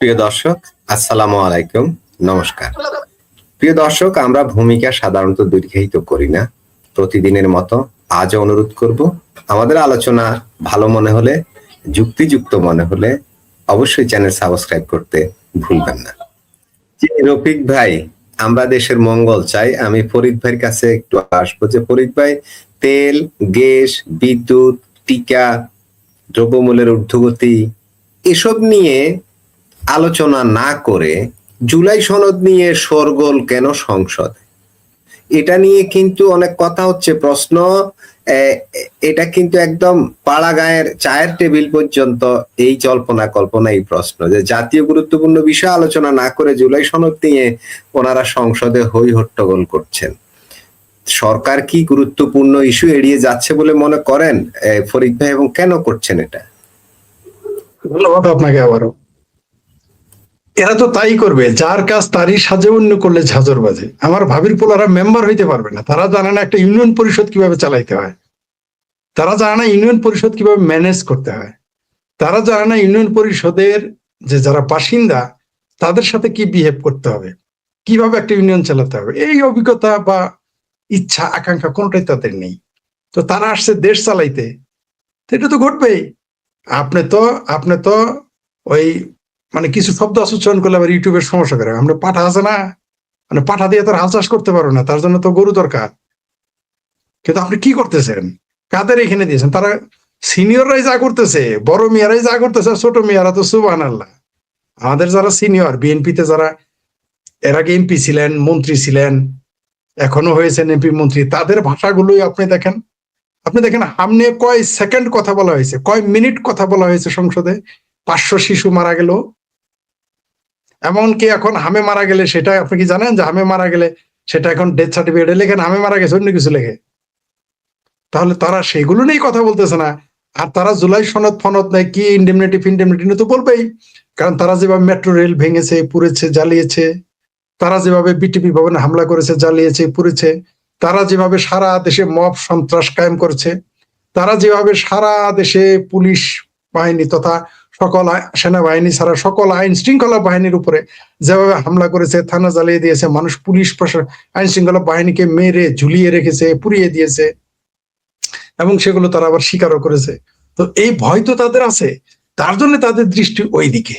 প্রিয় দর্শক, আসসালামু আলাইকুম, নমস্কার। প্রিয় দর্শক, আমরা ভূমিকা সাধারণত দীর্ঘায়িত করি না। প্রতিদিনের মতো আজও অনুরোধ করব, আমাদের আলোচনা ভালো মনে হলে, যুক্তিযুক্ত মনে হলে অবশ্যই চ্যানেল সাবস্ক্রাইব করতে ভুলবেন না। জি রফিক ভাই, আমরা দেশের মঙ্গল চাই। আমি ফরিদ ভাইয়ের কাছে একটু আসবো যে ফরিদ ভাই, তেল, গ্যাস, বিদ্যুৎ, টিকা, দ্রব্যমূল্যের ঊর্ধ্বগতি এসব নিয়ে আলোচনা না করে জুলাই সনদ নিয়ে শোরগোল কেন সংসদে? এটা নিয়ে কিন্তু অনেক কথা হচ্ছে, প্রশ্ন। এটা কিন্তু একদম পাড়া গায়ের চায়ের টেবিল পর্যন্ত এই জল্পনা কল্পনা, এই প্রশ্ন যে জাতীয় গুরুত্বপূর্ণ বিষয় আলোচনা না করে জুলাই সনদ নিয়ে ওনারা সংসদে হই হট্টগোল করছেন। সরকার কি গুরুত্বপূর্ণ ইস্যু এড়িয়ে যাচ্ছে বলে মনে করেন ফরিদ ভাই, এবং কেন করছেন এটা? ধন্যবাদ আপনাকে আবারও। এরা তো তাই করবে, যার কাজ তারই সাজে, অন্য করলে ঝাঁঝর বাজে। আমার ভাবির পোলারা মেম্বার হইতে পারবে না, তারা জানে না একটা ইউনিয়ন পরিষদ কিভাবে চালাইতে হয়, তারা জানে না ইউনিয়ন পরিষদ কিভাবে ম্যানেজ করতে হয়, তারা জানে না ইউনিয়ন পরিষদের যে যারা বাসিন্দা তাদের সাথে কি বিহেভ করতে হবে, কিভাবে একটা ইউনিয়ন চালাতে হবে। এই অভিজ্ঞতা বা ইচ্ছা আকাঙ্ক্ষা কোনটাই তাদের নেই। তো তারা আসছে দেশ চালাইতে, তো এটা তো ঘটবেই। আপনি তো ওই মানে কিছু শব্দ উচ্চারণ করলে আবার ইউটিউবের সমস্যা করে। আমরা পাঠা আছে না, মানে পাঠা দিয়ে তো হাল চাষ করতে পারো না, তার জন্য তো গরু দরকার। কিন্তু আপনি কি করতেছেন, কাদের এখানে দিয়েছেন? তারা সিনিয়ররাই যা করতেছে, বড় মেয়ারাই যা করতেছে, ছোট মেয়ারা তো সুবহানাল্লাহ। আমাদের যারা সিনিয়র বিএনপিতে, যারা এর আগে এমপি ছিলেন, মন্ত্রী ছিলেন, এখনো হয়েছেন এমপি মন্ত্রী, তাদের ভাষাগুলোই আপনি দেখেন সামনে কয় সেকেন্ড কথা বলা হয়েছে, কয় মিনিট কথা বলা হয়েছে সংসদে। 500 শিশু মারা গেল। এমনকি এখন হামে মারা গেলে, সেটা আপনি কি জানেন যে হামে মারা গেলে সেটা এখন ডেথ সার্টিফিকেটে লেখেন হামে মারা গেছে, অন্য কিছু লেখে। তাহলে তারা সেগুলো নিয়েই কথা বলতেছে না। আর তারা জুলাই সনদ ফনদ নেই, কি ইন্ডেমনিটি ফিন্ডেমনিটি নিয়ে তো বলবেই। কারণ তারা যেভাবে মেট্রো রেল ভেঙেছে, পুড়েছে, জ্বালিয়েছে, তারা যেভাবে বিটিপি ভবনে হামলা করেছে, জ্বালিয়েছে, পুড়েছে, তারা যেভাবে সারা দেশে মব সন্ত্রাস কায়েম করেছে, তারা যেভাবে সারা দেশে পুলিশ বাহিনী তথা সকল সেনাবাহিনী ছাড়া সকল আইন শৃঙ্খলা বাহিনীর উপরে যেভাবে হামলা করেছে, থানা জ্বালিয়ে দিয়েছে, মানুষ পুলিশ আইন শৃঙ্খলা বাহিনীকে মেরে ঝুলিয়ে রেখেছে, পুড়িয়ে দিয়েছে, এবং সেগুলো তারা আবার স্বীকারও করেছে। তো এই ভয় তো তাদের আছে, তার জন্য তাদের দৃষ্টি ওই দিকে,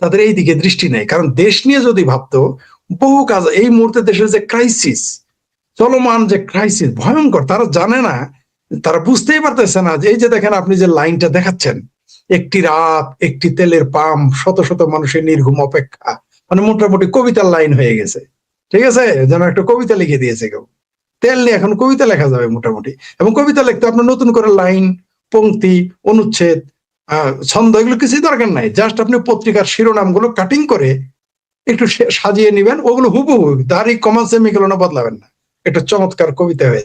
তাদের এই দিকে দৃষ্টি নেই। কারণ দেশ নিয়ে যদি ভাবতো, বহু কাজ, এই মুহূর্তে দেশের যে ক্রাইসিস, চলমান যে ক্রাইসিস ভয়ঙ্কর, তারা জানে না, তারা বুঝতেই পারতেছে না যে এই যে দেখেন আপনি যে লাইনটা দেখাচ্ছেন, একটি রাত, একটি তেলের পাম্প, শত শত মানুষের নির্ঘুম অপেক্ষা, মানে মোটামুটি কবিতার লাইন হয়ে গেছে। ঠিক আছে, যেন একটা কবিতা লিখে দিয়েছে কেউ। তেল নিয়ে এখন কবিতা লেখা যাবে মোটামুটি। এবং কবিতা লিখতে আপনার নতুন করে লাইন, পংক্তি, অনুচ্ছেদ, ছন্দ, এগুলো কিছুই দরকার নাই। জাস্ট আপনি পত্রিকার শিরোনামগুলো কাটিং করে একটু সাজিয়ে নিবেন, ওগুলো হুবহু দাড়ি কমা সেমিকোলনও বদলাবেন না, একটা চমৎকার কবিতা হয়ে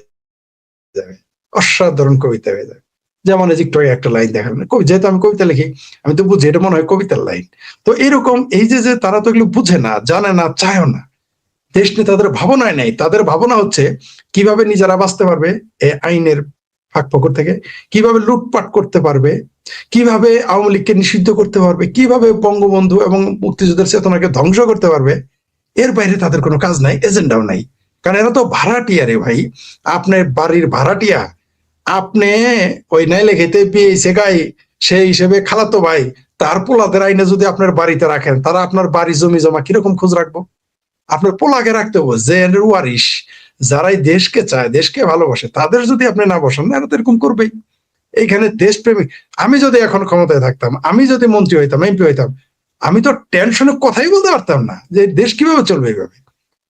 যাবে, অসাধারণ কবিতা হয়ে যাবে। যেমন একটু একটা লাইন দেখাবেন, যেহেতু আমি কবিতা লিখি, আমি তো বুঝি এটা মনে হয় কবিতার লাইন। তো এরকম এই যে তারা তো এগুলো বুঝে না, জানে না, চায়ও না। দেশ নিয়ে তাদের ভাবনায় নেই। তাদের ভাবনা হচ্ছে কিভাবে নিজেরা বাঁচতে পারবে এই আইনের ফাঁক ফকর থেকে, কিভাবে লুটপাট করতে পারবে, কিভাবে আওয়ামী লীগকে নিষিদ্ধ করতে পারবে, কিভাবে বঙ্গবন্ধু এবং মুক্তিযুদ্ধের চেতনাকে ধ্বংস করতে পারবে। এর বাইরে তাদের কোনো কাজ নাই, এজেন্ডাও নাই। কারণ এরা তো ভাড়াটিয়া রে ভাই, আপনার বাড়ির ভাড়াটিয়া। আপনি ওই নাইলে খেতে পেয়েছে গাই, সেই হিসেবে খালাতো ভাই তার পোলাদের আইনে যদি আপনার বাড়িতে রাখেন, তারা আপনার বাড়ি জমি জমা কিরকম খোঁজ রাখবো? আপনার পোলাকে রাখতে হবে, যে ওয়ারিশ, যারাই দেশকে চায়, দেশকে ভালোবাসে, তাদের যদি আপনি না বসেন, এরা তো এরকম করবেই। এইখানে দেশপ্রেমিক, আমি যদি এখন ক্ষমতায় থাকতাম, আমি যদি মন্ত্রী হইতাম, এমপি হইতাম, আমি তো টেনশনে কথাই বলতে পারতাম না যে দেশ কিভাবে চলবে। এইভাবে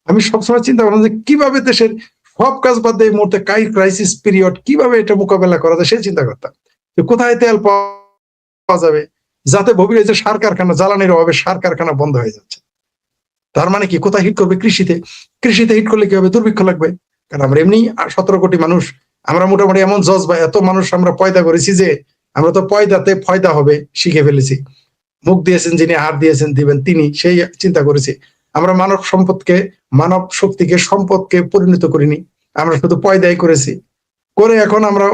আমি সবসময় চিন্তা করলাম যে কিভাবে দেশের সব কাজ বাদ দিয়ে এই মুহূর্তে ক্রাইসিস পিরিয়ড কিভাবে এটা মোকাবেলা করা যায়, সেই চিন্তা করতাম। কোথায় তেল পাওয়া যাবে, যাতে ভবিষ্যতে সার কারখানা, জ্বালানির অভাবে সার কারখানা বন্ধ হয়ে যাচ্ছে। তার মানে কি, কোথায় হিট করবে? কৃষিতে। কৃষিতে হিট করলে কি হবে? দুর্ভিক্ষ লাগবে। কারণ আমরা এমনি 17 কোটি মানুষ, আমরা মোটামুটি এমন জজবা, এত মানুষ আমরা পয়দা করেছি যে আমরা তো পয়দাতে ফয়দা হবে শিখে ফেলেছি। মুখ দিয়েছেন যিনি, হার দিয়েছেন দিবেন তিনি, সেই চিন্তা করেছি। আমরা মানব সম্পদকে, মানব শক্তিকে সম্পদকে পরিণত করিনি, আমরা শুধু পয়দাই করেছি। করে এখন আমরা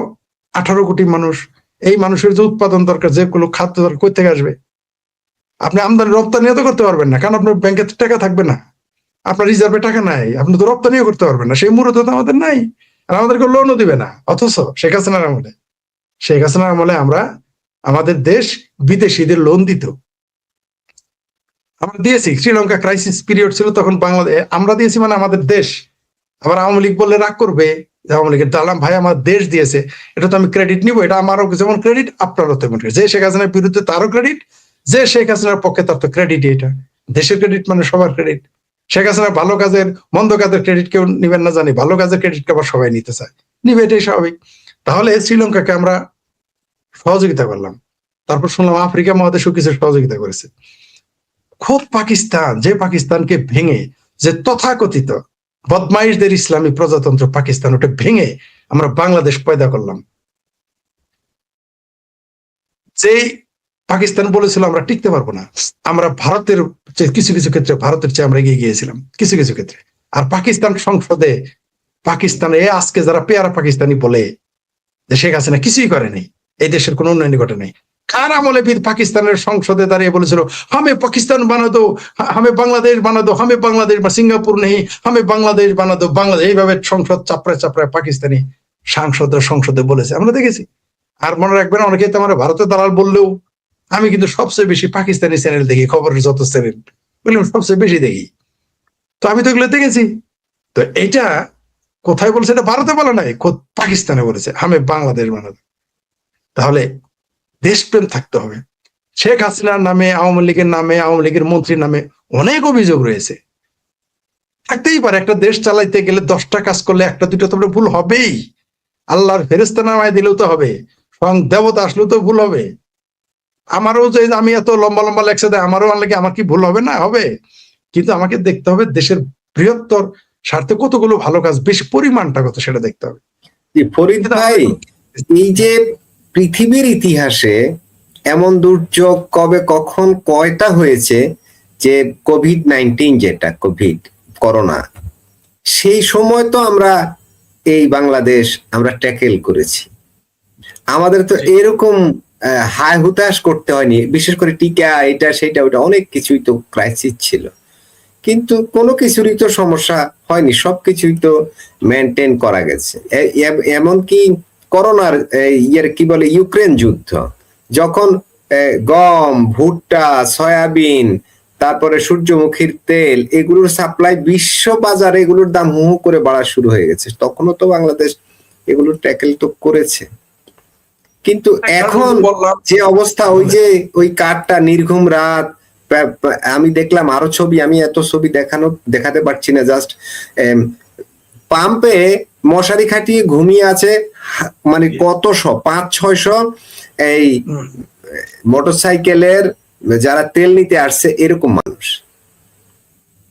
18 কোটি মানুষ, এই মানুষের যে উৎপাদন দরকার, যেগুলো খাদ্য দরকার, কোথা থেকে আসবে? আপনি আমদানি রপ্তানিও তো করতে পারবেন না, কারণ আপনার ব্যাংকে টাকা থাকবে না, আপনার রিজার্ভে টাকা নাই, আপনি তো রপ্তানিও করতে পারবেন না, সেই মুহূর্তে তো আমাদের নাই, আর আমাদেরকে লোনও দিবে না। অথচ শেখ হাসিনার আমলে আমরা, আমাদের দেশ বিদেশিদের লোন দিত, আমরা দিয়েছি। শ্রীলঙ্কা ক্রাইসিস পিরিয়ড ছিল তখন বাংলাদেশ, আমরা দিয়েছি মানে আমাদের দেশ। আবার আওয়ামী লীগ বললে রাগ করবে, আওয়ামী লীগের দালাম ভাই আমার দেশ দিয়েছে, এটা তো আমি ক্রেডিট নিবো, এটা আমারও যেমন ক্রেডিট আপনারও তেমন credit। যে শেখ হাসিনার বিরুদ্ধে তারও ক্রেডিট, যে শেখ হাসিনার পক্ষে তার তো ক্রেডিট। এটা দেশের ক্রেডিট মানে সবার ক্রেডিট। শেখ হাসিনার ভালো কাজের মন্দ কাজের ক্রেডিট কেউ নিবেন না জানি, ভালো কাজের ক্রেডিট আবার সবাই নিতে চায়, নিবে, এটাই স্বাভাবিক। তাহলে শ্রীলঙ্কাকে আমরা সহযোগিতা করলাম, তারপর শুনলাম আফ্রিকা মহাদেশও কিছু সহযোগিতা করেছে। খুব পাকিস্তান, যে পাকিস্তানকে ভেঙে, যে তথাকথিত বদমাইশদের ইসলামী প্রজাতন্ত্র পাকিস্তান, ওটা ভেঙে আমরা বাংলাদেশ পয়দা করলাম। যেই পাকিস্তান বলেছিল আমরা টিকতে পারবো না, আমরা ভারতের কিছু কিছু ক্ষেত্রে ভারতের চেয়ে আমরা এগিয়ে গিয়েছিলাম কিছু কিছু ক্ষেত্রে। আর পাকিস্তান সংসদে, পাকিস্তানে আজকে যারা পেয়ারা পাকিস্তানি বলে যে শেখ হাসিনা কিছুই করেনি, এই দেশের কোনো উন্নয়ন ঘটে নাই, কার আমলে পাকিস্তানের সংসদে দাঁড়িয়ে বলেছিল হামে পাকিস্তান বানা দো, হামে বাংলাদেশ বানা দো, হামে বাংলাদেশ বা সিঙ্গাপুর নেই, হামে বাংলাদেশ বানা দো, বাংলাদেশ, এইভাবে সংসদ চাপড়ায় চাপড়ায় পাকিস্তানি সংসদে বলেছে, আমরা দেখেছি। আর মনে রাখবেন, অনেকে তো আমরা ভারতের দালাল বললেও আমি কিন্তু সবচেয়ে বেশি পাকিস্তানি চ্যানেল দেখি, খবরের যত চ্যানেল বললাম সবচেয়ে বেশি দেখি, তো আমি তো এগুলো দেখেছি। তো এটা কোথায় বলছে? এটা ভারতে বলে নাই, পাকিস্তানে বলেছে হামে বাংলাদেশ বানা দো। তাহলে দেশপ্রেম থাকতে হবে। শেখ হাসিনার নামে, আওয়ামী লীগের নামে, আওয়ামী লীগের মন্ত্রীর নামে অনেক অভিযোগ রয়েছে, থাকতেই পারে। একটা দেশ চালাইতে গেলে 10টা কাজ করলে একটা দুটো তো ভুল হবেই, আল্লাহর ফেরেশতা নামায় দিলেও তো হবে, স্বয়ং দেবতা আসলেও তো ভুল হবে। আমারও যে আমি এত লম্বা লম্বা লেকচার দেয়, আমারও আনলে আমার কি ভুল হবে না? হবে। কিন্তু আমাকে দেখতে হবে দেশের বৃহত্তর স্বার্থে কতগুলো ভালো কাজ, বেশি পরিমাণটা কত সেটা দেখতে হবে। ফরিদ ভাই, এই যে পৃথিবীর ইতিহাসে এমন দুর্যোগ কবে কখন কয়টা হয়েছে, যে কোভিড-19, যেটা করোনা, সেই সময় তো আমরা এই বাংলাদেশ আমরা ট্যাকেল করেছি। আমাদের তো এরকম হায় হুতাশ করতে হয়নি, বিশেষ করে টিকা এটা সেটা ওটা অনেক কিছুই তো ক্রাইসিস ছিল, কিন্তু কোনো কিছুরই তো সমস্যা হয়নি, সবকিছুই তো মেনটেন করা গেছে। এমনকি করোনার কি বলে ইউক্রেন যুদ্ধ, যখন গম, ভুট্টা, সয়াবিন, তারপরে সূর্যমুখীর তেল, এগুলোর সাপ্লাই বিশ্ব বাজারে এগুলোর দাম হু হু করে বাড়া শুরু হয়ে গেছে, তখনও তো বাংলাদেশ এগুলো ট্যাকেল তো করেছে। কিন্তু এখন যে অবস্থা, ওই কাঠটা, নির্ঘুম রাত, আমি দেখলাম আরো ছবি, আমি এত ছবি দেখাতে পারছি না, জাস্ট পাম্পে মশারি খাটিয়ে ঘুমিয়ে আছে, মানে কত 500-600 এই মোটরসাইকেলের যারা তেল নিতে আসছে এরকম